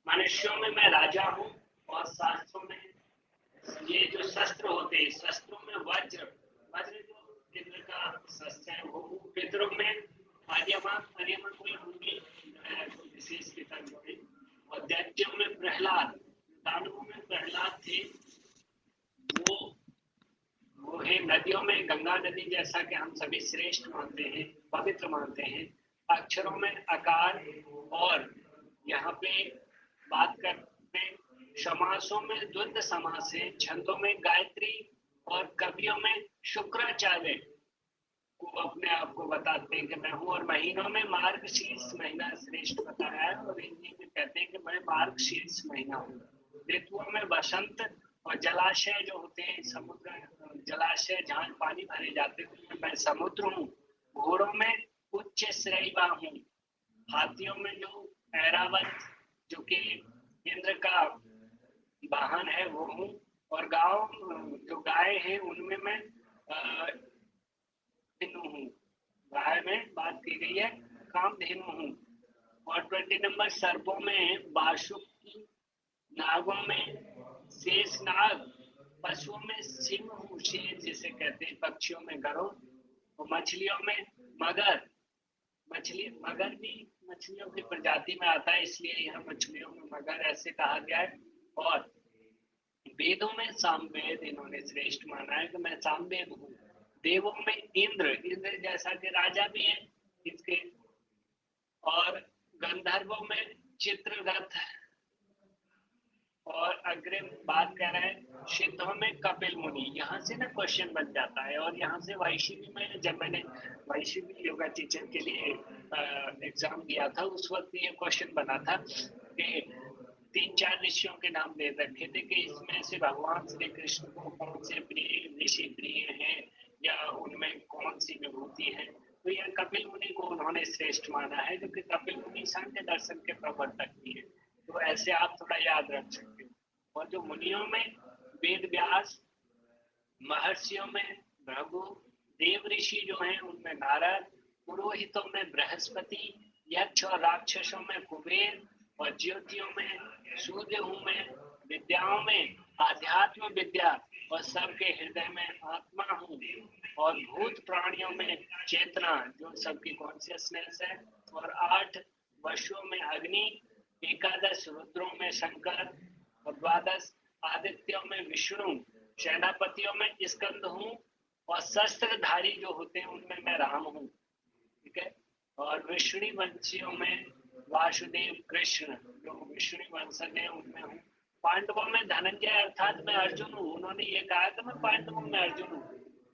मनुष्यों में मैं राजा हूँ और शास्त्रों में ये जो शस्त्र होते हैं, शस्त्रों में वज्र, वज्र जो इंद्र का शस्त्र है वो हूँ। पितरों में आर्यमान, आर्यमान कोई होंगे विशेष पिता जो है। और दैत्यों में प्रहलाद, दानवों में प्रहलाद थे, वो वो है। नदियों में गंगा नदी, जैसा कि हम सभी श्रेष्ठ मानते हैं, पवित्र मानते हैं। अक्षरों में आकार, और यहाँ पे बात करते हैं समासों में द्वंद्व समास है, छंदों में गायत्री, और कवियों में शुक्राचार्य को अपने आप को बताते हैं कि मैं हूँ। और महीनों में मार्गशीर्ष महीना श्रेष्ठ बताया है, और हिंदी में कहते हैं कि मैं मार्गशीर्ष महीना हूँ। ऋतुओं में बसंत, और जलाशय जो होते हैं, समुद्र जलाशय जहाँ पानी भरे जाते हैं, मैं समुद्र हूँ। घोड़ों में उच्च श्रेयवा हूँ। हाथियों में जो ऐरावत, जो कि इंद्र का वाहन है, वो हूँ। और गाँव जो गाय है उनमें मैं धेनु हूँ। गाय में बात की गई है, कामधेनु हूँ। और 20 नंबर सर्पों में बाशुकी, नागों में शेष नाग, पशुओं में सिंह हूँ, शेर जिसे कहते हैं, पक्षियों में गरुड़, और मछलियों में मगर। मछली, मगर भी मछलियों की प्रजाति में आता है, इसलिए यह मछलियों में मगर ऐसे कहा गया है। और वेदों में सामवेद इन्होंने श्रेष्ठ माना है कि मैं सामवेद हूँ। देवों में इंद्र, इंद्र जैसा कि राजा भी है इसके। और गंधर्वों में चित्ररथ, और अग्रिम बात कर रहे हैं सिद्धों में कपिल मुनि। यहाँ से ना क्वेश्चन बन जाता है। और यहाँ से वैशिवी में, जब मैंने वैशिवी योगा टीचर के लिए एग्जाम दिया था, उस वक्त ये क्वेश्चन बना था कि 3-4 ऋषियों के नाम दे रखे थे कि इसमें से भगवान श्री कृष्ण को कौन से प्रिय ऋषि प्रिय हैं, या उनमें कौन सी विभूति है। तो यह कपिल मुनि को उन्होंने श्रेष्ठ माना है, क्योंकि कपिल मुनि सांख्य दर्शन के प्रवर्तक भी है। तो ऐसे आप थोड़ा याद रख सकते हो। और जो मुनियों में वेद व्यास, महर्षियों में भृगु, देव ऋषि जो हैं उनमें नारद, पुरोहितों में बृहस्पति, यक्ष और राक्षसों में कुबेर, और ज्योतियों में सूर्य हूँ मैं, विद्याओं में आध्यात्म विद्या, और सबके हृदय में आत्मा हूँ। और भूत प्राणियों में चेतना, जो सबकी कॉन्शियसनेस है। और 8 वर्षों में अग्नि, 11 रुद्रों में शंकर, और 12 आदित्यों में विष्णु, सेनापतियों में स्कंद हूँ, और शस्त्रधारी जो होते हैं उनमें मैं राम हूँ। ठीक है। और विष्णु वंशियों में वासुदेव कृष्ण, जो विष्णु वंशज है उनमें हूँ। पांडवों में धनंजय अर्थात मैं अर्जुन हूँ। उन्होंने ये कहा कि मैं पांडवों में अर्जुन हूँ।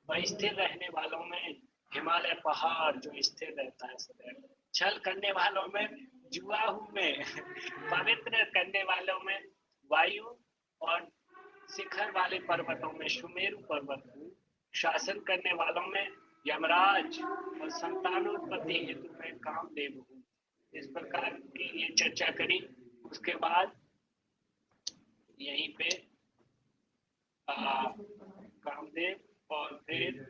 और स्थिर रहने वालों में हिमालय पहाड़, जो स्थिर रहता है सदैव। छल करने वालों में जुआ हूँ मैं। पवित्र करने वालों में वायु, और शिखर वाले पर्वतों में सुमेरु पर्वत हूँ। शासन करने वालों में यमराज, और संतानोत्पत्ति हेतु मैं कामदेव हूँ। इस प्रकार की ये चर्चा करी। उसके बाद यहीं पे कामदेव, और फिर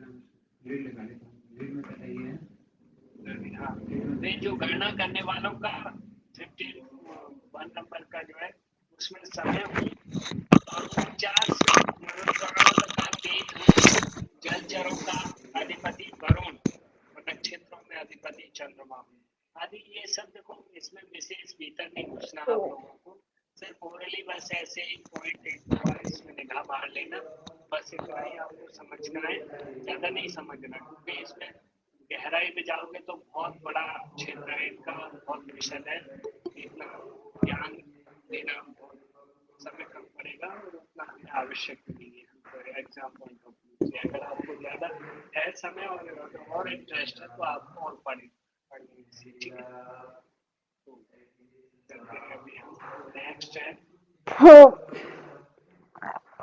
हाँ, फिर जो गणना करने वालों का 51 नंबर का जो है, उसमें समय हूँ। और 49 मरुद्गणों तथा तेज हूँ। जलचरों का अधिपति वरुण, और नक्षत्रों में अधिपति चंद्रमा आदि। ये सब देखो, इसमें विशेष भीतर नहीं घुसना आप लोगों को। सिर्फ ओरली बस ऐसे ही पॉइंट एक दो बार इसमें निगाह मार लेना, बस इतना ही आपको समझना है, ज्यादा नहीं समझना। क्योंकि इसमें गहराई में जाओगे तो बहुत बड़ा क्षेत्र है इनका, बहुत विषय है। इतना ज्ञान देना बहुत समय कम पड़ेगा, और उतना हमें आवश्यक नहीं है हमको एग्जाम पॉइंट ऑफ व्यू से। अगर आपको ज्यादा है समय और इंटरेस्ट है तो आप और पढ़िए। ठीक है। तो चलते हैं अभी हम नेक्स्ट है। हो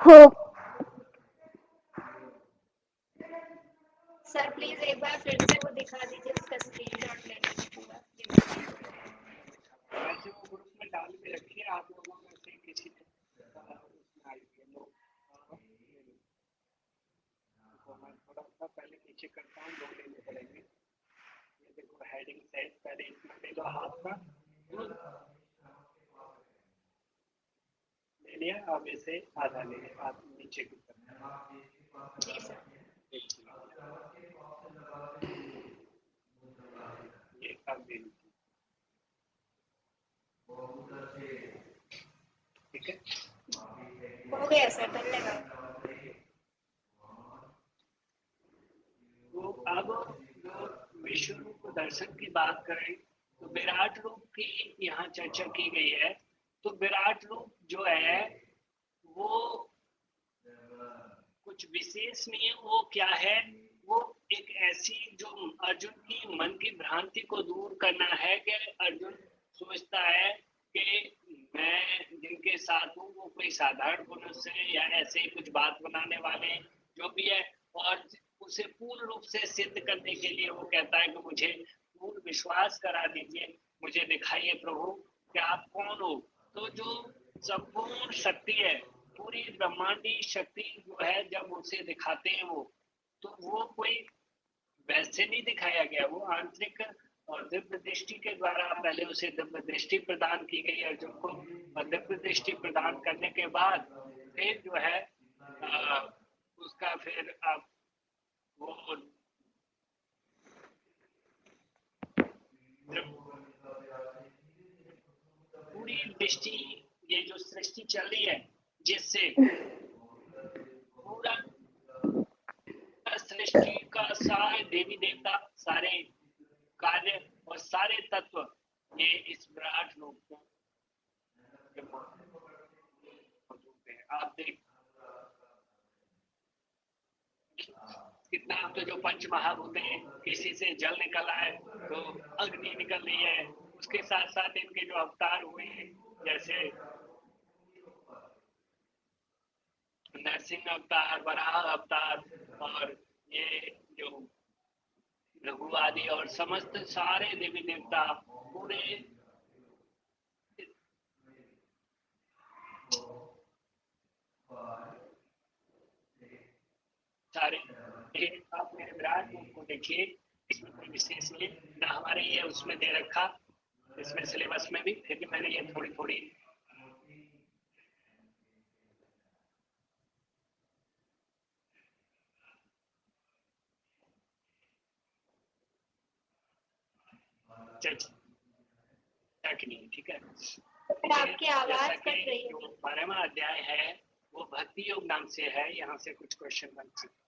हो सर प्लीज एक बार फिर से वो दिखा दीजिए, उसका स्क्रीनशॉट ले लेंगे पूरा। वैसे वो ग्रुप में डाल के रखिए, आप लोगों में से किसी ने उसमें आई है लोग। तो मैं थोड़ा सा पहले नीचे करता हूँ, 2 लेने पड़ेंगे। ये देखो हेडिंग सेट, पहले इतना ले लो हाथ का। ले लिया, अब इसे आधा ले लिया, आप नीचे की तरफ। जी सर। ये अब दे लीजिए, ठीक है। हो गया सर, धन्यवाद। तो अब जो विश्व रूप दर्शन की बात करें तो विराट रूप की यहाँ चर्चा की गई है। तो विराट रूप जो है वो कुछ विशेष नहीं है। वो क्या है, वो एक ऐसी जो अर्जुन की मन की भ्रांति को दूर करना है कि अर्जुन सोचता है कि मैं जिनके साथ हूँ वो कोई साधारण मनुष्य है या ऐसे ही कुछ बात बनाने वाले जो भी है, और उसे पूर्ण रूप से सिद्ध करने के लिए वो कहता है कि मुझे पूर्ण विश्वास करा दीजिए, मुझे दिखाइए प्रभु कि आप कौन हो। तो जो संपूर्ण शक्ति है, पूरी ब्रह्मांडी शक्ति जो है, जब उसे दिखाते हैं वो, तो वो कोई वैसे नहीं दिखाया गया, वो आंतरिक और दिव्य दृष्टि के द्वारा पहले उसे दिव्य दृष्टि प्रदान की गई अर्जुन को, और दिव्य दृष्टि प्रदान करने के बाद फिर जो है उसका फिर आप वो पूरी दृष्टि, ये जो सृष्टि चल रही है जिससे पूरा सृष्टि का सारे देवी देवता, सारे कार्य और सारे तत्व ये इस विराट रूप को आप देख कितना। तो जो पंच महाभूत हैं, किसी से जल निकल आए तो अग्नि निकल रही है, उसके साथ साथ इनके जो अवतार हुए हैं जैसे नरसिंह अवतार, वराह अवतार, और ये जो रघु आदि और समस्त सारे देवी देवता पूरे सारे, आप मेरे विराट रूप को देखिए, इसमें कोई विशेष नहीं ना हमारे ये उसमें दे रखा, इसमें सिलेबस में भी, फिर भी मैंने ये थोड़ी थोड़ी चर्चा की नहीं, ठीक है। आपकी आवाज कट रही है। जो 12वां अध्याय है वो भक्ति योग नाम से है, यहाँ से कुछ क्वेश्चन बन सकते।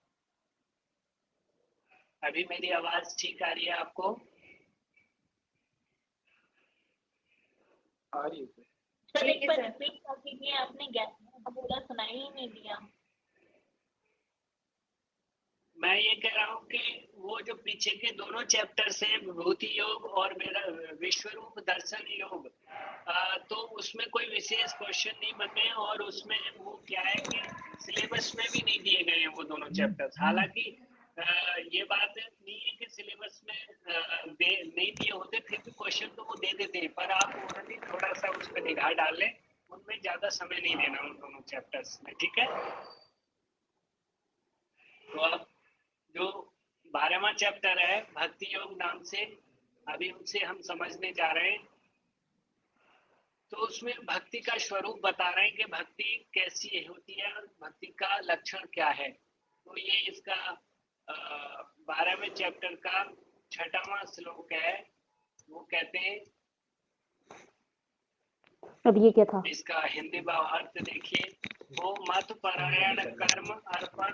अभी मेरी आवाज ठीक आ रही है आपको? आ रही है? आपने पूरा सुनाई ही नहीं दिया। मैं ये कह रहा हूँ कि वो जो पीछे के दोनों चैप्टर्स हैं, विभूति योग और मेरा विश्व रूप दर्शन योग, तो उसमें कोई विशेष क्वेश्चन नहीं बने, और उसमें वो क्या है कि सिलेबस में भी नहीं दिए गए हैं वो दोनों चैप्टर्स। हालांकि ये बात नहीं है कि सिलेबस में नहीं दिए होते, फिर भी क्वेश्चन तो वो दे देते हैं, पर आप ओरली थोड़ा सा उस पर निगाह डाल लें, उनमें ज्यादा समय नहीं देना उन दोनों चैप्टर्स में, ठीक है। तो अब जो 12वां चैप्टर है भक्ति योग नाम से, अभी उनसे हम समझने जा रहे हैं। तो उसमें भक्ति का स्वरूप बता रहे हैं कि भक्ति कैसी होती है, भक्ति का लक्षण क्या है। तो ये इसका 12वें चैप्टर का 6वां श्लोक है। वो कहते हैं, अब ये क्या था? इसका हिंदी भावार्थ देखिए। ओ मत परायण कर्म अर्पण,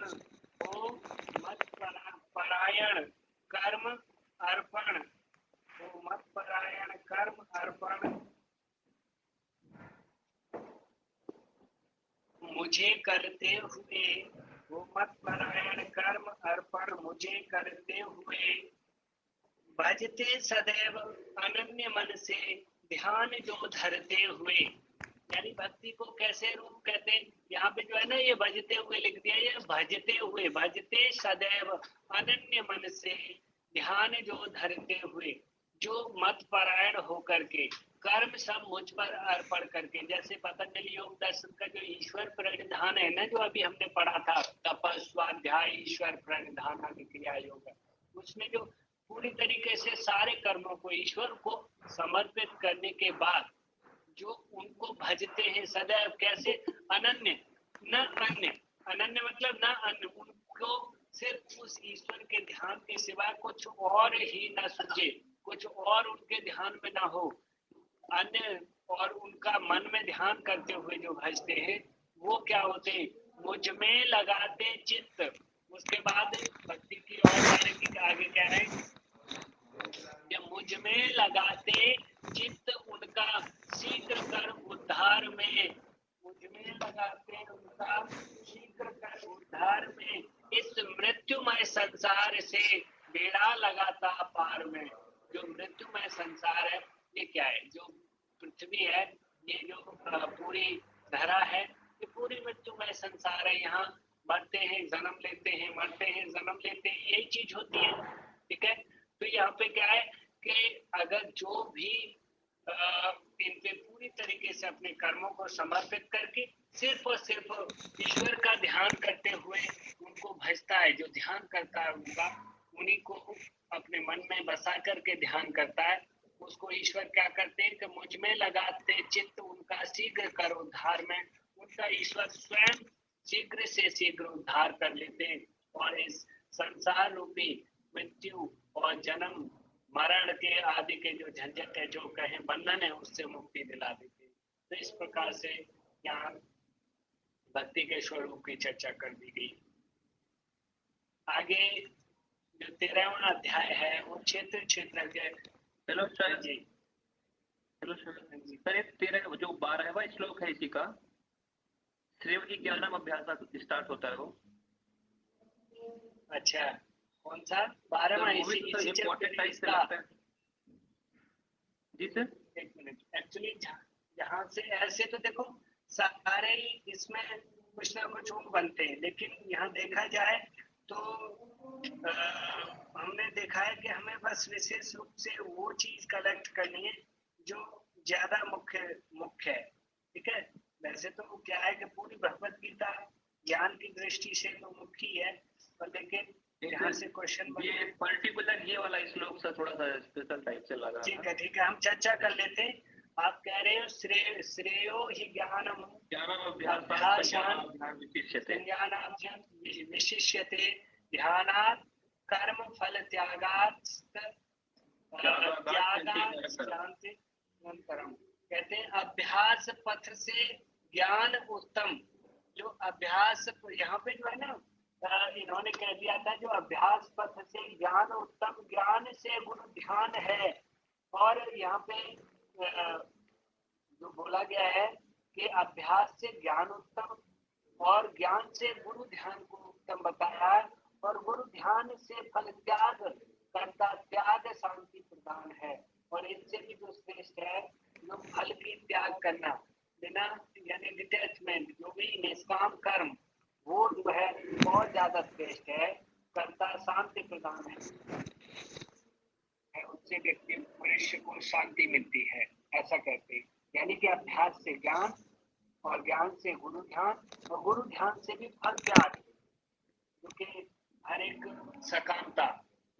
ओ मत परायण कर्म अर्पण, ओ मत परायण कर्म अर्पण, मुझे करते हुए, वो मत परायण कर्म अर्पण मुझे करते हुए, भजते सदैव अनन्य मन से ध्यान जो धरते हुए। यानी भक्ति को कैसे रूप कहते हैं, यहाँ पे जो है ना ये भजते हुए लिख दिया, ये भजते हुए, भजते सदैव अनन्य मन से ध्यान जो धरते हुए, जो मत परायण होकर के कर्म सब मुझ पर अर्पण करके। जैसे पतंजलि योग दर्शन का जो ईश्वर प्रणिधान है ना, जो अभी हमने पढ़ा था, तपस स्वाध्याय ईश्वर प्रणिधान आदि क्रिया योग, उसमें जो पूरी तरीके से सारे कर्मों को ईश्वर को समर्पित करने के बाद जो उनको भजते हैं सदैव, कैसे अनन्य न अन्य, अनन्य मतलब न अन्य, उनको सिर्फ उस ईश्वर के ध्यान के सिवा कुछ और ही न सूझे, कुछ और उनके ध्यान में ना हो, अन्य और उनका मन में ध्यान करते हुए जो भजते हैं वो क्या होते हैं, मुझ में लगाते चित्त। उसके बाद भक्ति की और बारीकी आगे कह रहे हैं कि मुझ में लगाते चित्त उनका शीघ्र कर उद्धार में, मुझ में लगाते उनका शीघ्र कर उद्धार में, इस मृत्युमय संसार से बेड़ा लगाता पार में। जो मृत्युमय संसार है ये क्या है, जो पृथ्वी है, ये जो पूरी धरा है, ये पूरी मृत्युमय संसार है। यहाँ मरते हैं जन्म लेते हैं, मरते हैं जन्म लेते हैं, यही चीज होती है। ठीक है, तो यहाँ पे क्या है कि अगर जो भी इन पे पूरी तरीके से अपने कर्मों को समर्पित करके सिर्फ और सिर्फ ईश्वर का ध्यान करते हुए उनको भजता है, जो ध्यान करता है उनका, उन्हीं को अपने मन में बसा करके ध्यान करता है, उसको ईश्वर क्या करते हैं कि मुझ में लगाते चित्त उनका शीघ्र कर उद्धार में, उनका ईश्वर स्वयं शीघ्र से शीघ्र उद्धार कर लेते हैं और इस संसार रूपी मृत्यु और जन्म मरण के आदि के जो झंझट है, जो कहे बंधन है, उससे मुक्ति दिला देते हैं। तो इस प्रकार से यहाँ भक्ति के स्वरूप की चर्चा कर दी गई। आगे जो 13वां अध्याय है वो क्षेत्र क्षेत्र के। हेलो सर जी, हेलो सर, 13 जो 12वां श्लोक है इसी का श्रेय ज्ञानम अभ्यास स्टार्ट होता है वो। अच्छा, कौन सा 12वां? इसी इम्पोर्टेंट टाइप से लगता है जी सर। एक मिनट, एक्चुअली यहाँ से ऐसे तो देखो सारे ही इसमें कुछ ना कुछ बनते हैं, लेकिन यहाँ देखा जाए तो हमने देखा है कि हमें बस विशेष रूप से वो चीज कलेक्ट करनी है जो ज्यादा मुख्य है। ठीक है, वैसे तो क्या है कि पूरी भगवत गीता ज्ञान की दृष्टि से तो मुख्य ही है, पर लेकिन यहाँ से क्वेश्चन ये पर्टिकुलर ये वाला श्लोक से थोड़ा सा स्पेशल टाइप से लगा। ठीक है, ठीक है, हम चर्चा कर लेते हैं। आप कह रहे हो श्रेयो ही ज्ञानम विशिष्यते ध्यानात् कर्म फल त्यागात् शांति अनंतरम। कहते हैं अभ्यास पथ से ज्ञान उत्तम। जो अभ्यास यहाँ पे जो है ना, इन्होंने कह दिया था जो अभ्यास पथ से ज्ञान उत्तम, ज्ञान से गुरु ध्यान है। और यहाँ पे जो बोला गया है कि अभ्यास से ज्ञान उत्तम और ज्ञान से गुरु ध्यान को उत्तम बताया है, और गुरु ध्यान से फल त्याग करता त्याग शांति प्रदान है। और इससे भी जो श्रेष्ठ है जो फल की त्याग करना बिना यानी डिटैचमेंट, जो भी निष्काम कर्म, वो जो है बहुत ज्यादा श्रेष्ठ है, करता शांति प्रदान है, उससे व्यक्ति मनुष्य को शांति मिलती है, ऐसा कहते हैं। यानी कि अभ्यास से ज्ञान और ज्ञान से गुरु ध्यान और गुरु ध्यान से भी फल त्याग, क्योंकि हर एक सकामता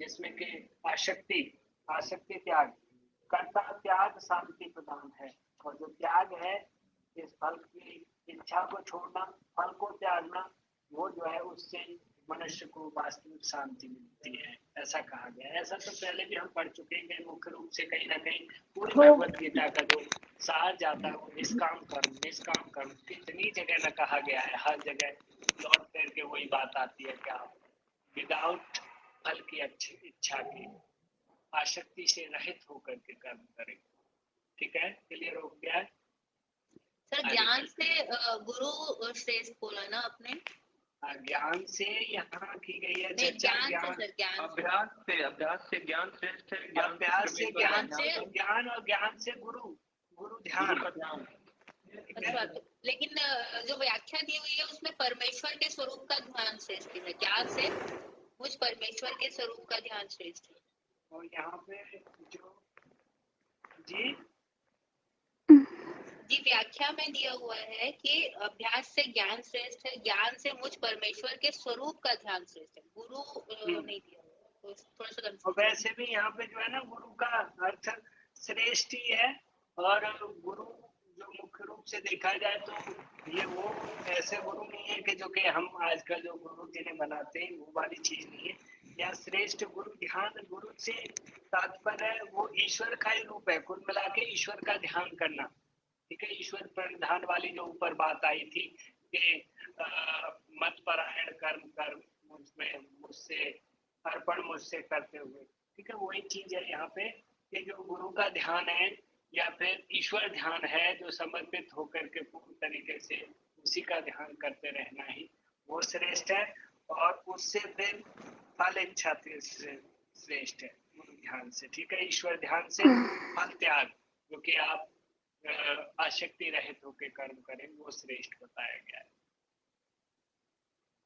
जिसमें कि आसक्ति त्याग, कर्ता त्याग शांति प्रदान है। और जो त्याग है इस फल की इच्छा को छोड़ना, फल को त्यागना, वो जो है उससे मनुष्य को वास्तविक शांति मिलती है, ऐसा कहा गया है। ऐसा तो पहले भी हम पढ़ चुके हैं, मुख्य रूप से कहीं ना कहीं पूरी भगवत गीता का जो सार जाता है वो निष्काम कर्म कितनी जगह न कहा गया है, हर जगह लौट करके वही बात आती है कि आप विदाउट फल की अच्छी इच्छा की आसक्ति से रहित होकर के कर्म करें। ठीक है, क्लियर हो गया है सर? ज्ञान से गुरु श्रेष्ठ बोला ना आपने? ज्ञान से यहाँ की गई है चर्चा। अभ्यास से ज्ञान श्रेष्ठ है, अभ्यास से ज्ञान और ज्ञान से गुरु ध्यान। अच्छा, लेकिन जो व्याख्या दी हुई है उसमें परमेश्वर के स्वरूप का ध्यान श्रेष्ठ है, ज्ञान से मुझ परमेश्वर के स्वरूप का ध्यान श्रेष्ठ है। और यहाँ पे जो जी व्याख्या में दिया हुआ है कि अभ्यास से ज्ञान श्रेष्ठ है, ज्ञान से मुझ परमेश्वर के स्वरूप का ध्यान श्रेष्ठ है, गुरु नहीं दिया हुआ, तो थोड़ा सा कंफ्यूजन। वैसे भी यहाँ पे जो है ना गुरु का अर्थ श्रेष्ठ ही है, और गुरु जो मुख्य रूप से देखा जाए तो ये वो ऐसे गुरु नहीं है कि जो कि हम आजकल जो गुरु जिन्हें बनाते हैं वो वाली चीज नहीं है। या श्रेष्ठ गुरु ध्यान गुरु से तात्पर्य है वो ईश्वर का ही रूप है, कुल मिला के ईश्वर का ध्यान करना। ठीक है, ईश्वर परिधान वाली जो ऊपर बात आई थी कि मत परायण कर्म कर्म मुझमें मुझसे अर्पण मुझसे करते हुए, ठीक है, वही चीज है यहाँ पे कि जो गुरु का ध्यान है या फिर ईश्वर ध्यान है जो समर्पित होकर के पूर्ण तरीके से उसी का ध्यान करते रहना ही वो श्रेष्ठ है। और उससे फिर फल इच्छा श्रेष्ठ है गुरु ध्यान से। ठीक है, ईश्वर ध्यान से फल त्याग जो कि आप आसक्ति रहित होकर कर्म करें वो श्रेष्ठ बताया गया है।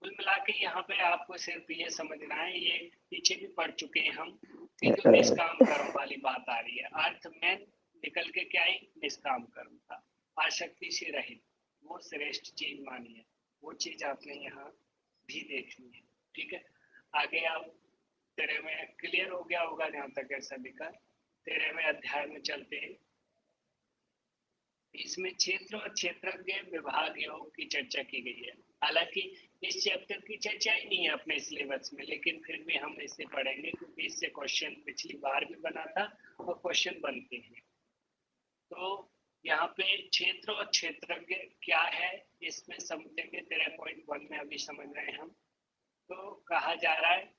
कुल मिला के यहाँ पे आपको सिर्फ ये समझना है, ये पीछे भी पढ़ चुके हैं हम कि जो निष्काम कर्म वाली बात आ रही है, अर्थ में निकल के क्या ही निष्काम कर्म था, आसक्ति से रहित, वो श्रेष्ठ चीज मानी है, वो चीज आपने यहाँ भी देखनी है। ठीक है, आगे आप 13वें क्लियर हो गया होगा जहाँ तक ऐसा लिखा। 13वें अध्याय में चलते हैं। इसमें क्षेत्र और क्षेत्रज्ञ विभाग योग की चर्चा की गई है। हालांकि इस चैप्टर की चर्चा ही नहीं है अपने सिलेबस में, लेकिन फिर भी हम इसे पढ़ेंगे क्योंकि इससे क्वेश्चन पिछली बार भी बना था और क्वेश्चन बनते हैं। तो यहाँ पे क्षेत्र और क्षेत्रज्ञ क्या है इसमें समझेंगे। 13.1 में अभी समझ रहे हैं हम। तो कहा जा रहा है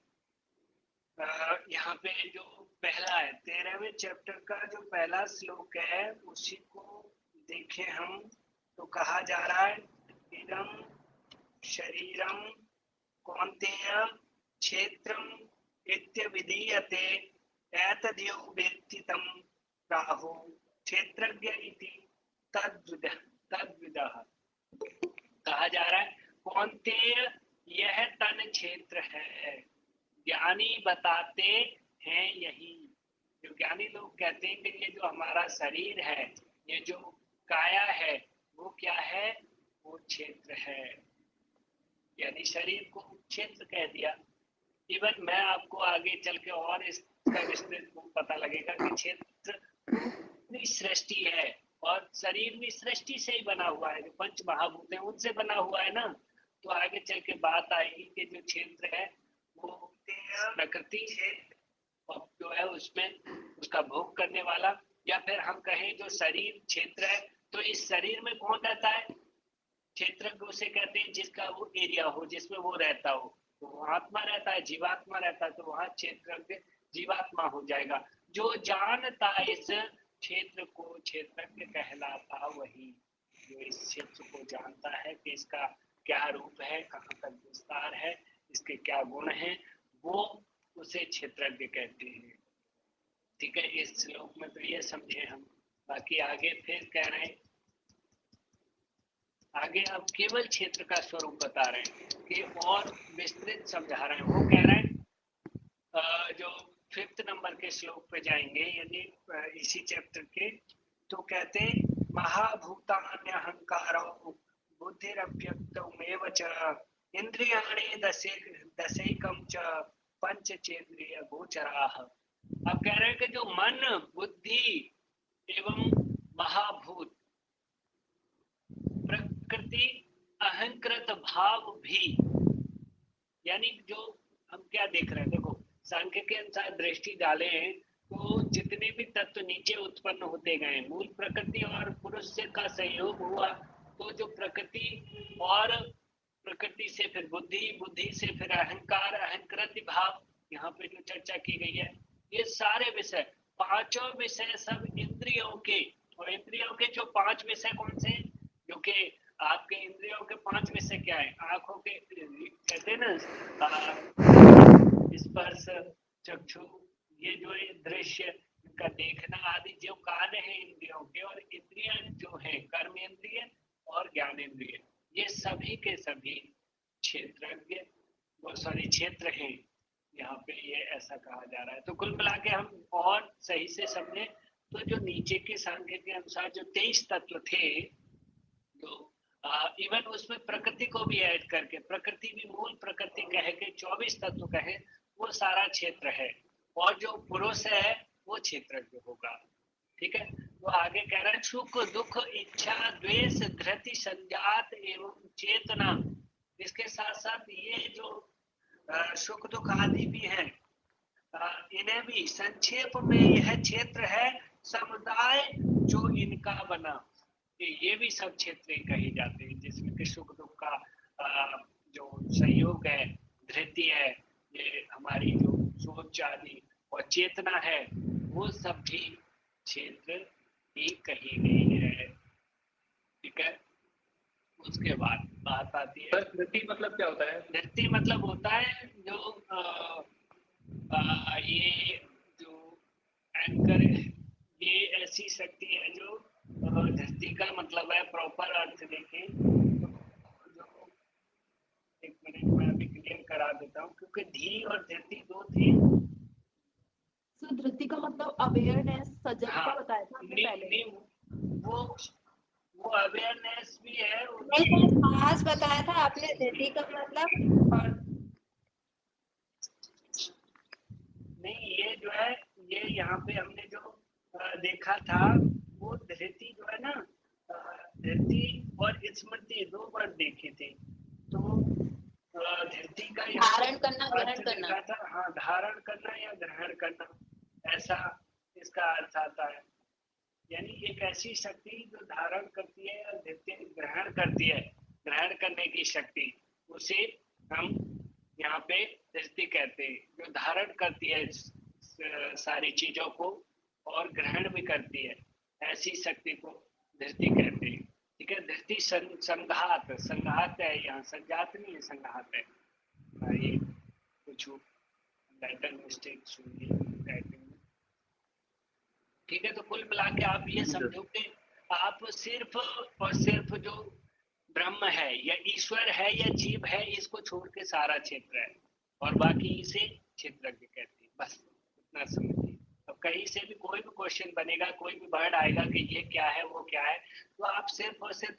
यहाँ पे जो पहला है 13वें चैप्टर का जो पहला श्लोक है उसी को देखें हम। तो कहा जा रहा है इदं शरीरम कौन्तेय क्षेत्रम इत्यविधीयते एतद्यो वेत्ति तं प्राहुः क्षेत्रज्ञ इति तद्विदः। कहा जा रहा है कौन्तेय यह तन क्षेत्र है, ज्ञानी बताते हैं यही। जो ज्ञानी लोग कहते हैं कि ये जो हमारा शरीर है, ये जो काया है वो क्या है, वो क्षेत्र है। यानी शरीर को क्षेत्र कह दिया। इवन मैं आपको आगे चल के और इसका विस्तृत पता लगेगा कि क्षेत्र भी सृष्टि है और शरीर भी सृष्टि से ही बना हुआ है, जो पंच महाभूत है उनसे बना हुआ है ना। तो आगे चल के बात आएगी कि जो क्षेत्र है वो प्रकृति है और जो है उसमें उसका भोग करने वाला, या फिर हम कहें जो शरीर क्षेत्र है तो इस शरीर में कौन रहता है, क्षेत्रज्ञ उसे कहते हैं जिसका वो एरिया हो, जिसमें वो रहता हो। तो वो आत्मा रहता है, जीवात्मा रहता है, तो वहां क्षेत्रज्ञ जीवात्मा हो जाएगा। जो जानता इस क्षेत्र को क्षेत्रज्ञ कहलाता वही, जो इस क्षेत्र को जानता है कि इसका क्या रूप है, कहाँ तक विस्तार है, इसके क्या गुण हैं, वो उसे क्षेत्रज्ञ कहते हैं। ठीक है, इस श्लोक में तो ये समझे हम। बाकी आगे फिर कह रहे हैं, आगे अब केवल क्षेत्र का स्वरूप बता रहे हैं कि और विस्तृत समझा रहे हैं। वो कह रहे हैं जो 5th नंबर के श्लोक पे जाएंगे, यानी इसी चैप्टर के। तो कहते हैं महाभूतान्य अहंकारो बुद्धिरव्यक्तमेव च इंद्रियाणि दशैकम च पंचचेंद्रिय गोचराः। अब कह रहे हैं कि जो मन, बुद्धि एवं महाभूत, प्रकृति, अहंकृत भाव भी, यानी जो हम क्या देख रहे हैं, देखो सांख्य के अनुसार दृष्टि डाले हैं तो जितने भी तत्व नीचे उत्पन्न होते गए, मूल प्रकृति और पुरुष से का संयोग हुआ तो जो प्रकृति और प्रकृति से फिर बुद्धि, बुद्धि से फिर अहंकार, अहंकृत भाव, यहाँ पे जो चर्चा की गई है, ये सारे विषय, पांचों विषय सब इंद्रियों के, और इंद्रियों के जो 5 विषय कौन से, जो कि आपके इंद्रियों के 5 विषय क्या है, आंखों के कहते हैं ना स्पर्श, चक्षु, ये जो दृश्य का देखना आदि, जो कार्य है इंद्रियों के, और इंद्रियां जो है कर्म इंद्रिय और ज्ञान इंद्रिय, ये सभी के सभी क्षेत्रज्ञ क्षेत्र हैं। यहाँ पे ये ऐसा कहा जा रहा है। तो कुल मिला के हम और सही से समझे तो जो नीचे के सांख्य के अनुसार जो 23 तत्व थे, तो इवन उसमें प्रकृति को भी ऐड करके, प्रकृति भी मूल प्रकृति कहे के 24 तत्व कहे, वो सारा क्षेत्र है, और जो पुरुष है वो क्षेत्रज्ञ होगा। ठीक है, तो आगे कह रहा है सुख दुख इच्छा द्वेष धृति संजात एवं चेतना। इसके साथ साथ ये जो सुख दुख आदि भी हैं, इन्हें भी संक्षेप में यह क्षेत्र है समुदाय जो इनका बना। ये भी सब क्षेत्र कहे जाते हैं जिसमें कि सुख दुख का जो सहयोग है, धृति है, ये हमारी जो सोच आदि और चेतना है, वो सब भी क्षेत्र ही कही गई है। ठीक है। उसके बाद बात आती है धृति मतलब क्या होता है? धृति मतलब होता है जो ये जो एंकर है, ये ऐसी शक्ति है जो धरती का मतलब है प्रॉपर अर्थ देखें तो जो, एक मिनट में अभी क्लियर करा देता हूँ क्योंकि धी और धरती दो थे। सर धृति का मतलब अवेयरनेस, सजगता हाँ, बताया था आपने पहले। वो अवेयरनेस भी है। नहीं तो खास बताया था आपने धृति का मतलब। और नहीं, ये जो है ये यहाँ पे हमने जो देखा था वो धृति जो है ना, धृति और स्मृति दो वर्ड देखे थे। तो धृति का धारण करना, ग्रहण करना। देखा था, हाँ, धारण करना या ग्रहण करना, ऐसा इसका अर्थ आता है। यानी एक ऐसी शक्ति जो धारण करती है और धृति ग्रहण करती है, ग्रहण करने की शक्ति, उसे हम यहाँ पे धृति कहते हैं। जो धारण करती है सारी चीजों को और ग्रहण भी करती है, ऐसी शक्ति को धृति कहते हैं। ठीक है। धृति संघात, संघात है, यहाँ संजात नहीं है, संघात है। ये कुछ लेटर मिस्टेक टाइपिंग में। ठीक है। तो कुल मिला के आप ये समझो कि आप सिर्फ और सिर्फ जो ब्रह्म है या ईश्वर है या जीव है, इसको छोड़ के सारा क्षेत्र है और बाकी इसे क्षेत्रज्ञ कहते हैं। बस इतना समझिए। अब कहीं से भी कोई भी क्वेश्चन बनेगा, कोई भी वर्ड आएगा कि ये क्या है वो क्या है, तो आप सिर्फ और सिर्फ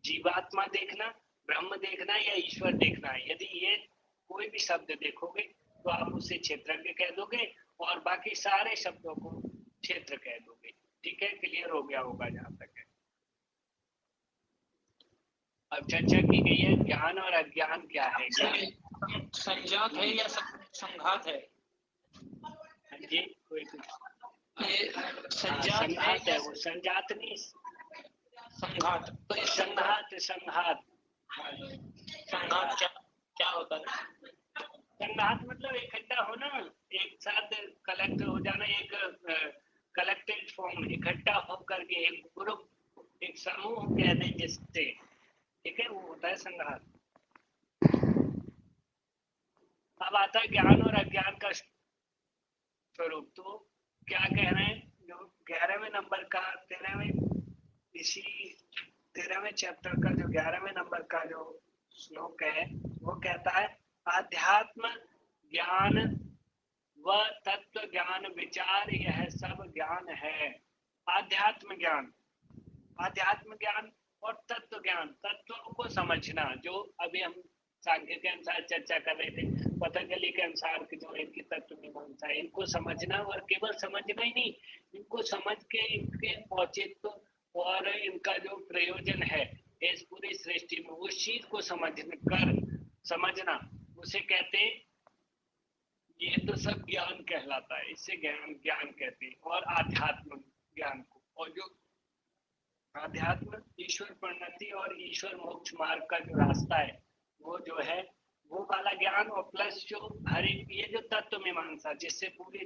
जीवात्मा देखना, ब्रह्म देखना या ईश्वर देखना है। यदि ये कोई भी शब्द देखोगे तो आप उसे क्षेत्रज्ञ कह दोगे और बाकी सारे शब्दों को क्षेत्र कह दोगे। ठीक है। क्लियर हो गया होगा जहां तक है। अब चर्चा की गई है ज्ञान और अज्ञान क्या है। ज्ञान संजात है या संघात है? जी, कोई संजात है, वो संजात नहीं, संघात। तो ये संघात संघात संघात क्या होता है? संघात मतलब इकट्ठा होना, एक साथ कलेक्ट हो जाना, एक कलेक्टेड फॉर्म, इकट्ठा होकर के एक ग्रुप, एक समूह कह दें जिससे। ठीक है। वो होता है संघात। अब आता है ज्ञान और अज्ञान का स्वरूप। तो क्या कह रहे हैं, जो 11वें नंबर का 13वें चैप्टर का जो 11वें नंबर का जो श्लोक है, वो कहता है आध्यात्म ज्ञान व तत्व ज्ञान विचार यह सब ज्ञान है। आध्यात्म ज्ञान, आध्यात्म ज्ञान और तत्व ज्ञान, तत्वों को समझना, जो अभी हम सांख्य के अनुसार चर्चा कर रहे थे, पतंजलि के अनुसार कि जो इनकी तत्व मीमांसा है, इनको समझना और केवल समझना ही नहीं, इनको समझ के इनके औचित्य और इनका जो प्रयोजन है इस पूरी सृष्टि में, उस चीज को समझना, उसे कहते हैं, ये तो सब ज्ञान कहलाता है, इससे ज्ञान कहते हैं। और आध्यात्म ज्ञान को, और जो आध्यात्म ईश्वर प्रणति और ईश्वर मोक्ष मार्ग का जो रास्ता है, वो जो है वो वाला ज्ञान, और प्लस जो हर एक ये जो तत्व मीमांसा जिससे पूरी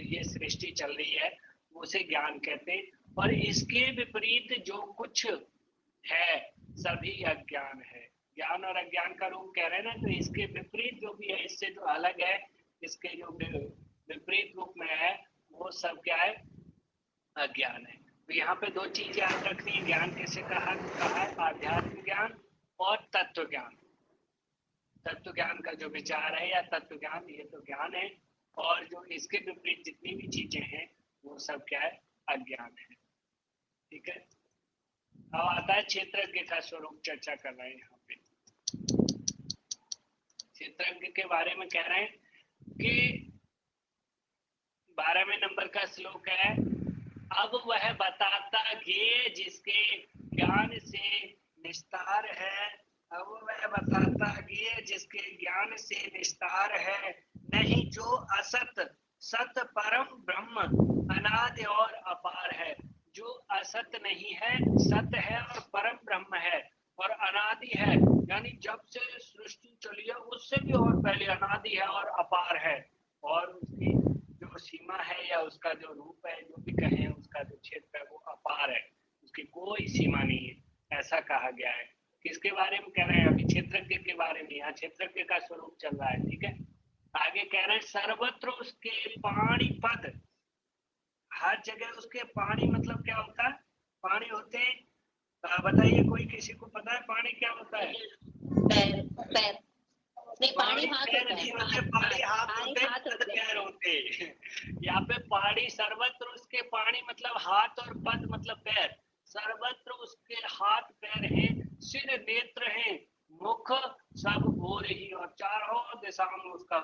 ये सृष्टि चल रही है, उसे ज्ञान कहते हैं। और इसके विपरीत जो कुछ है सभी अज्ञान है। ज्ञान और अज्ञान का रूप कह रहे हैं ना, तो इसके विपरीत जो भी है, इससे जो अलग है, इसके जो विपरीत रूप में है, वो सब क्या है, अज्ञान है। तो यहाँ पे दो चीज याद रखनी है। ज्ञान किसे कहा है, आध्यात्म ज्ञान और तत्व ज्ञान। तत्व ज्ञान का जो विचार है या तत्व ज्ञान, ये तो ज्ञान है, और जो इसके विपरीत जितनी भी चीजें हैं वो सब क्या है, अज्ञान है। ठीक है। अब आता है क्षेत्रज्ञ का स्वरूप, चर्चा कर रहे हैं यहाँ पे। क्षेत्रज्ञ के बारे में कह रहे हैं कि 12वें नंबर का श्लोक है, अब वह बताता ज्ञेय जिसके ज्ञान से निस्तार है। अब वह बताता ज्ञेय जिसके ज्ञान से निस्तार है। नहीं जो असत सत परम ब्रह्म अनादि और अपार है। जो असत नहीं है, सत है और परम ब्रह्म है और अनादि है, यानी जब से सृष्टि चली है उससे भी और पहले अनादि है और अपार है। और उसकी जो सीमा है या उसका जो रूप है, जो भी कहें, उसका जो क्षेत्र है वो अपार है, उसकी कोई सीमा नहीं है, ऐसा कहा गया है। किसके बारे में कह रहे हैं? अभी क्षेत्रज्ञ के बारे में। यहाँ क्षेत्रज्ञ का स्वरूप चल रहा है, ठीक है। आगे कह रहे हैं सर्वत्र उसके पाणी पद, हर जगह उसके पानी मतलब क्या होता है? पानी होते हैं, बताइए कोई किसी को पता है पानी क्या होता है? पैर पैर नहीं, पानी हाथ पैर होता नहीं है, होते, पानी हाथ पानी होते, हाथ पद होते हैं। पैर होते। यहाँ पे पानी सर्वत्र उसके पानी मतलब हाथ और पद मतलब पैर। सर्वत्र उसके हाथ पैर हैं, सिर नेत्र हैं, मुख सब ओर ही और चारों दिशाओं में उसका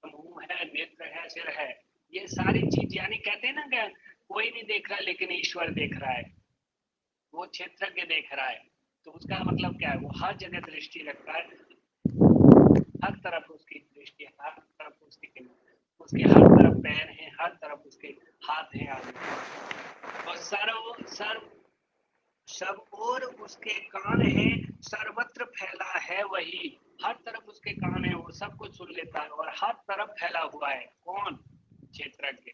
मुंह है, नेत्र है, सिर है। ये सारी चीज, यानी कहते हैं ना कि कोई नहीं देख रहा लेकिन ईश्वर देख रहा है, वो क्षेत्रज्ञ देख रहा है। तो उसका मतलब क्या है? वो हर जगह दृष्टि रखता है, हर तरफ उसकी दृष्टि है, हर तरफ उसके हर तरफ पैर हैं, हर तरफ उसके हाथ हैं आदि। और सर्व सब और उसके कान हैं, सर्वत्र फैला है वही। हर तरफ उसके कान है, वो सब कुछ सुन लेता है और हर तरफ फैला हुआ है। कौन? क्षेत्रज्ञ।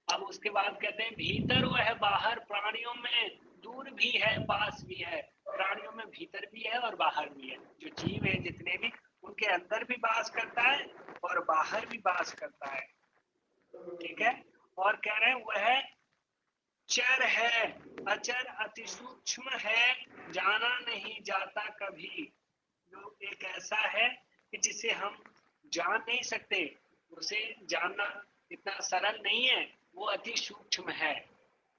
अब उसके बाद कहते हैं भीतर वह बाहर प्राणियों में दूर भी है, पास भी है। प्राणियों में भीतर भी है और बाहर भी है। जो जीव है जितने भी, उनके अंदर भी वास करता है और बाहर भी वास करता है, ठीक है। और कह रहे हैं वह चर है, अचर, अति सूक्ष्म है, जाना नहीं जाता कभी। जो एक ऐसा है कि जिसे हम जान नहीं सकते, उसे जानना इतना सरल नहीं है, वो अति सूक्ष्म है,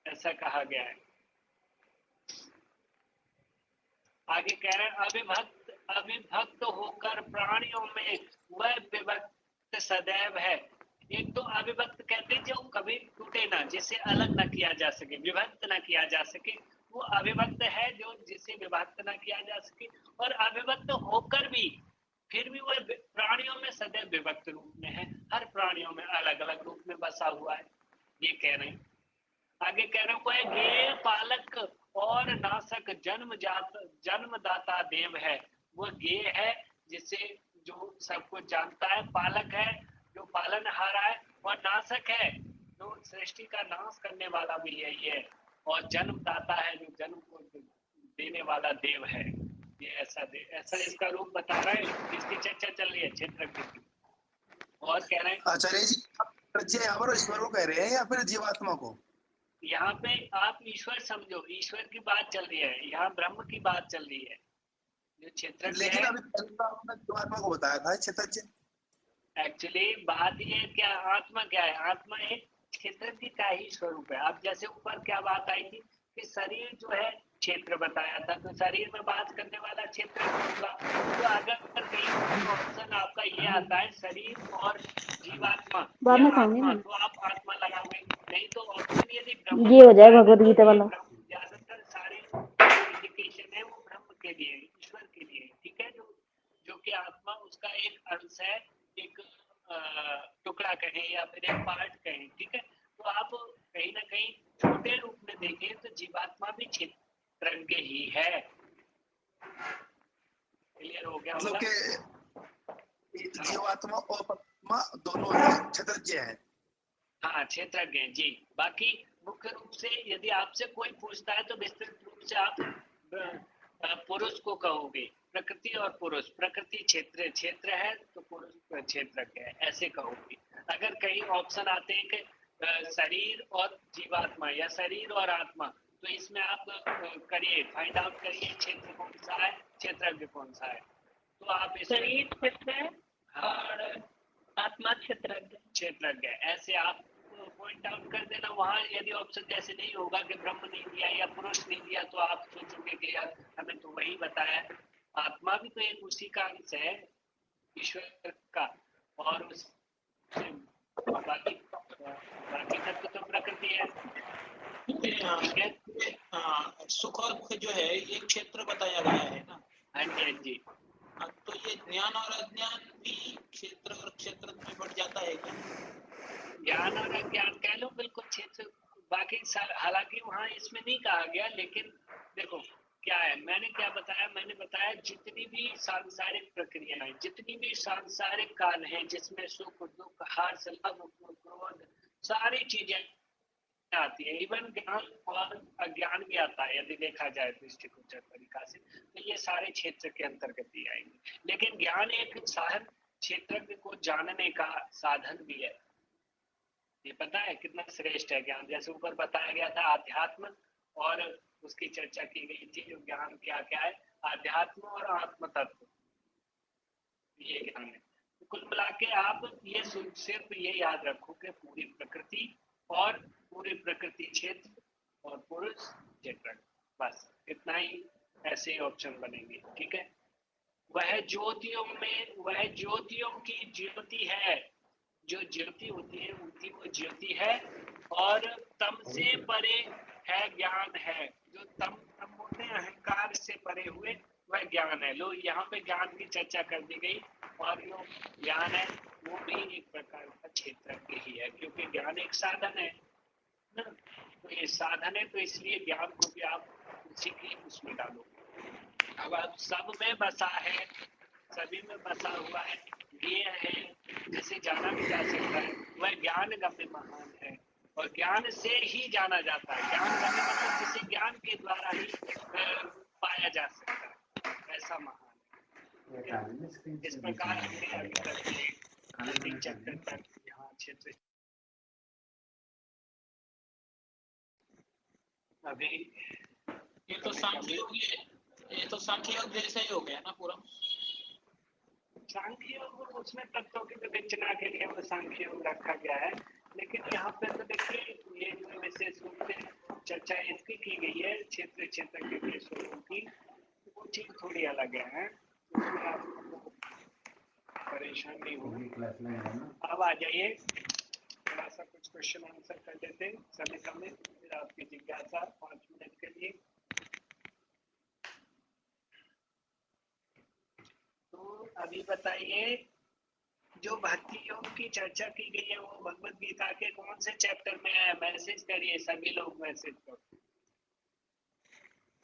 ऐसा कहा गया है। आगे कह रहे हैं अविभक्त होकर प्राणियों में वह विभक्त सदैव है। एक तो अविभक्त कहते हैं जो कभी टूटे ना, जिसे अलग ना किया जा सके, विभक्त ना किया जा सके, वो अविभक्त है, जो जिसे विभक्त ना किया जा सके। और अविभक्त होकर भी फिर भी वह प्राणियों में सदैव विभक्त रूप में है, हर प्राणियों में अलग अलग रूप में बसा हुआ है, ये कह रहे हैं। आगे कह रहे हैं वह ज्ञेय पालक और नासक जन्मदाता देव है। वो ज्ञेय है जिसे जो सब कुछ जानता है, पालक है जो पालनहारा है, और नासक है जो सृष्टि का नाश करने वाला भी यही है, और जन्मदाता है जो जन्म को देने वाला देव है। ये ऐसा इसका रूप बता रहा है। इसकी चर्चा चल रही है क्षेत्रज्ञ की। और कह रहे हैं आचार्य जी यहाँ पर ईश्वर को कह रहे हैं या फिर जीवात्मा को? यहाँ पे आप ईश्वर समझो, ईश्वर की बात चल रही है, यहाँ ब्रह्म की बात चल रही है। जो क्षेत्रज्ञ लेकिन है, अभी आपने जीवात्मा को बताया था क्षेत्रज्ञ। एक्चुअली बात ये क्या, आत्मा क्या है? आत्मा एक क्षेत्रज्ञ का ही स्वरूप है। अब जैसे ऊपर क्या बात आई थी कि शरीर जो है क्षेत्र बताया था, तो शरीर में बात करने वाला क्षेत्र होगा। तो अगर कहीं ऑप्शन आपका ये आता है शरीर और जीवात्मा या आत्मा, तो आप आत्मा लगाओगे। नहीं तो ऑप्शन यदि ब्रह्म ये हो जाए भगवद गीता वाला। ज्यादातर सारे जो इंडिकेशन है वो ब्रह्म के लिए, ईश्वर के लिए, ठीक है। जो कि आत्मा उसका एक अंश है, एक टुकड़ा कहें या फिर एक पार्ट कहें, ठीक है। तो आप कहीं ना कहीं छोटे रूप में देखें तो जीवात्मा भी क्षेत्रज्ञ ही है। क्लियर हो गया? मतलब कि जीवात्मा और परमात्मा दोनों ही क्षेत्रज्ञ हैं। हाँ, क्षेत्रज्ञ हैं जी। बाकी मुख्य रूप से यदि आपसे कोई पूछता है तो विस्तृत रूप से आप पुरुष को कहोगे, प्रकृति और पुरुष। प्रकृति क्षेत्र है तो पुरुष क्षेत्रज्ञ है, ऐसे कहोगे। अगर कहीं ऑप्शन आते हैं कि शरीर और जीवात्मा या शरीर और आत्मा, तो इसमें आप करिए, फाइंड आउट करिए क्षेत्र कौन सा है, क्षेत्रज्ञ कौन सा है। तो आप शरीर क्षेत्र है और आत्मा क्षेत्रज्ञ, ऐसे आप पॉइंट आउट कर देना। वहाँ यदि ऑप्शन जैसे नहीं होगा कि ब्रह्म नहीं दिया या पुरुष नहीं दिया, तो आप सोचोगे कि यार हमें तो वही बताया। आत्मा भी तो एक उसी का अंश है, ईश्वर का। और उस बाकी तत्व तो प्रकृति है। ठीक है, सुख और दुख जो है ये क्षेत्र बताया गया है ना। हाँ जी, हाँ जी। तो ये ज्ञान और अज्ञान भी क्षेत्र और क्षेत्र में बढ़ जाता है क्या? ज्ञान और अज्ञान कह लो, बिल्कुल क्षेत्र। बाकी हालांकि वहाँ इसमें नहीं कहा गया, लेकिन देखो क्या है, मैंने क्या बताया, मैंने बताया जितनी भी सांसारिक प्रक्रियाएं, जितनी भी सांसारिक काल हैं, जिसमें सुख दुख हर्ष लाभ क्रोध सारी चीजें आती है, इवन ज्ञान और अज्ञान भी आता है यदि देखा जाए दृष्टिगोचर तरीका से, तो ये सारे क्षेत्र के अंतर्गत ही आएंगे। लेकिन ज्ञान एक साधन, क्षेत्र को जानने का साधन भी है। ये पता है कितना श्रेष्ठ है ज्ञान। जैसे ऊपर बताया गया था आध्यात्म, और उसकी चर्चा की गई थी जो ज्ञान क्या क्या है, आध्यात्म और आत्म तत्व, ये ज्ञान है। तो कुल मिला के आप ये सिर्फ ये याद रखो कि पूरी प्रकृति और पूरी प्रकृति क्षेत्र और पुरुष क्षेत्र, बस इतना ही ऐसे ऑप्शन बनेंगे। ठीक है, वह ज्योतियों में, वह ज्योतियों की ज्योति है, जो ज्योति होती है उनकी वो ज्योति है, और तम से परे है ज्ञान है, जो तम तम होते हैं अहंकार से परे हुए, वह ज्ञान है। लो यहाँ पे ज्ञान की चर्चा कर दी गई, और जो ज्ञान है वो भी एक प्रकार का क्षेत्र ही है, क्योंकि ज्ञान एक साधन है ना। तो ये साधन है, तो इसलिए ज्ञान को भी आप उसी की उसमें डालो। अब आप सब में बसा है, सभी में बसा हुआ है, ये है जिसे जाना भी जा सकता है, वह ज्ञान गम्य महान है, और ज्ञान से ही जाना जाता है। ज्ञान गम्य मतलब जिसे ज्ञान के द्वारा ही पाया जा सकता है, ऐसा महान है। इस प्रकार हमने अभी तक चैप्टर तक यहाँ क्षेत्र अभी ये तो सांख्य योग, ये तो सांख्य योग जैसा ही हो गया ना पूरा। सांख्य योग उसमें तत्वों की विवेचना के लिए वो सांख्य योग रखा गया है, लेकिन यहाँ पे तो देखिए ये जो विशेष रूप से चर्चा इसकी की गई है क्षेत्र क्षेत्र के स्वरूप की, वो चीज थोड़ी अलग है, उसमें आपको परेशान नहीं होगा। अब आ जाइए, थोड़ा सा कुछ क्वेश्चन आंसर कर लेते हैं समय कम है, फिर आपकी जिज्ञासा 5 मिनट के लिए। तो अभी बताइए, जो भक्ति योग की चर्चा की गई है वो भगवत गीता के कौन से चैप्टर में है? मैसेज करिए, सभी लोग मैसेज करो,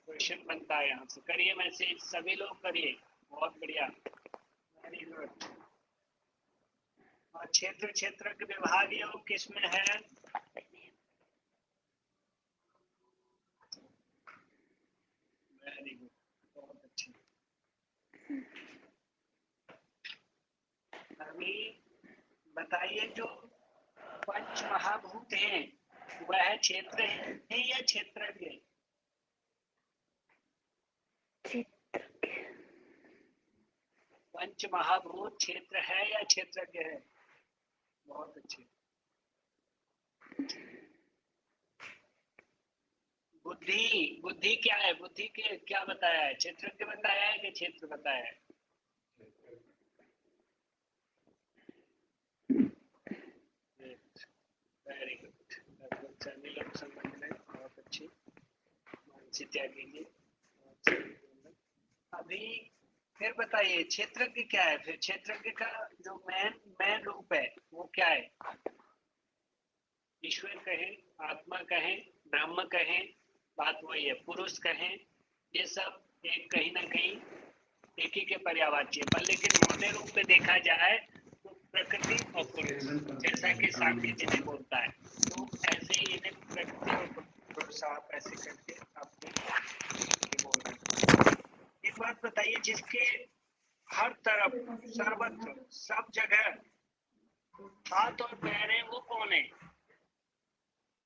क्वेश्चन बनता है यहाँ से, करिए मैसेज, सभी लोग करिए, बहुत बढ़िया, वेरी गुड। और क्षेत्र क्षेत्र के विभाग योग किसमें है? वेरी गुड, बहुत अच्छे। अभी बताइए, जो पंच महाभूत हैं वह क्षेत्र है या क्षेत्रज्ञ है? पंच महाभूत क्षेत्र है या क्षेत्रज्ञ है? बहुत अच्छे। बुद्धि, बुद्धि क्या है? बुद्धि के क्या बताया है? क्षेत्रज्ञ बताया है कि क्षेत्र बताया है? वेरी गुड, सभी लोग समझ रहे, बहुत अच्छी, मानसी त्यागी जी। अभी फिर बताइए क्षेत्रज्ञ क्या है? फिर क्षेत्रज्ञ का जो मेन रूप है वो क्या है? ईश्वर कहें, आत्मा कहें, ब्रह्म कहें, बात वही है, पुरुष कहें, ये सब एक कहीं ना कहीं एक ही के पर्यावाची है, पर लेकिन मोटे रूप पे देखा जाए तो प्रकृति और पुरुष, जैसा कि सांख्य जी ने बोलता है, तो ऐसे ही इन्हें प्रकृति और पुरुष आप ऐसे करके आपको बोलना है। एक बात बताइए, जिसके हर तरफ सर्वत्र सब जगह हाथ और पैर है, वो कौन है?